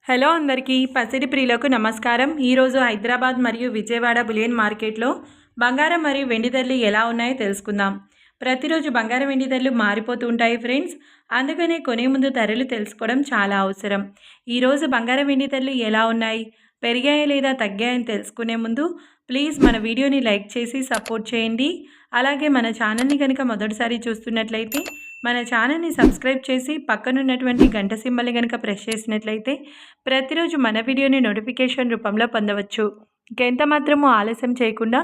Hello అందరికీ పసిడి ప్రియులకు నమస్కారం। ఈరోజు హైదరాబాద్ మరియు విజయవాడ బులియన్ మార్కెట్లో బంగారం మరియు వెండి ధరలు ఎలా ఉన్నాయో తెలుసుకుందాం। ప్రతిరోజు బంగారం వెండి ధరలు మారిపోతూ ఉంటాయి ఫ్రెండ్స్, అందుకనే కొనే ముందు ధరలు తెలుసుకోవడం చాలా అవసరం। ఈరోజు బంగారం వెండి ధరలు ఎలా ఉన్నాయి, పెరిగాయా లేదా తగ్గాయని తెలుసుకునే ముందు ప్లీజ్ మన వీడియోని లైక్ చేసి సపోర్ట్ చేయండి। అలాగే మన ఛానల్ని కనుక మొదటిసారి చూస్తున్నట్లయితే మన ఛానల్ని సబ్స్క్రైబ్ చేసి పక్కనున్నటువంటి గంట సింబల్ని కనుక ప్రెస్ చేసినట్లయితే ప్రతిరోజు మన వీడియోని నోటిఫికేషన్ రూపంలో పొందవచ్చు। ఇంకెంత మాత్రమూ ఆలస్యం చేయకుండా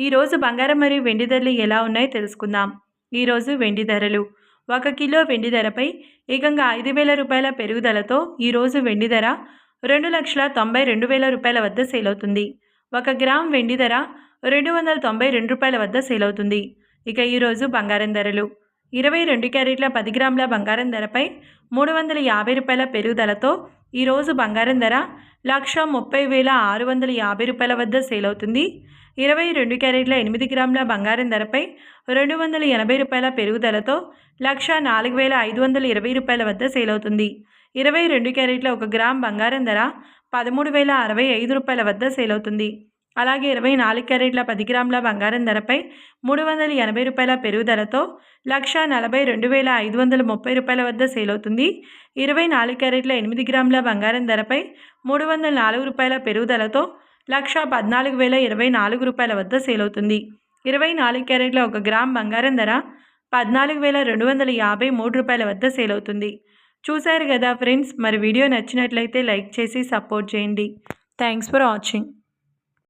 ఈరోజు బంగారం మరియు వెండి ధరలు ఎలా ఉన్నాయో తెలుసుకుందాం। ఈరోజు వెండి ధరలు 1 కిలో వెండి ధరపై ఏకంగా 5,000 రూపాయల పెరుగుదలతో ఈరోజు వెండి ధర 2,92,000 రూపాయల వద్ద సేల్ అవుతుంది। 1 గ్రామ్ వెండి ధర 292 రూపాయల వద్ద సేల్ అవుతుంది। ఇక ఈరోజు బంగారం ధరలు 22 క్యారెట్ల 10 గ్రాముల బంగారం ధరపై 350 రూపాయల పెరుగుదలతో ఈరోజు బంగారం ధర 1,30,650 రూపాయల వద్ద సేల్ అవుతుంది। 22 క్యారెట్ల 8 గ్రాముల బంగారం ధరపై 280 రూపాయల పెరుగుదలతో 1,04,520 రూపాయల వద్ద సేల్ అవుతుంది। 22 క్యారెట్ల 1 గ్రామ్ బంగారం ధర 13,065 రూపాయల వద్ద సేల్ అవుతుంది। అలాగే 24 క్యారెట్ల 10 గ్రాముల బంగారం ధరపై 380 రూపాయల పెరుగుదలతో 1,42,530 రూపాయల వద్ద సేల్ అవుతుంది। 24 క్యారెట్ల 8 గ్రాముల బంగారం ధరపై 304 రూపాయల పెరుగుదలతో 1,14,024 రూపాయల వద్ద సేల్ అవుతుంది। 24 క్యారెట్ల 1 గ్రామ్ బంగారం ధర 14,253 రూపాయల వద్ద సేల్ అవుతుంది। చూశారు కదా ఫ్రెండ్స్, మరి వీడియో నచ్చినట్లయితే లైక్ చేసి సపోర్ట్ చేయండి। Thanks for watching.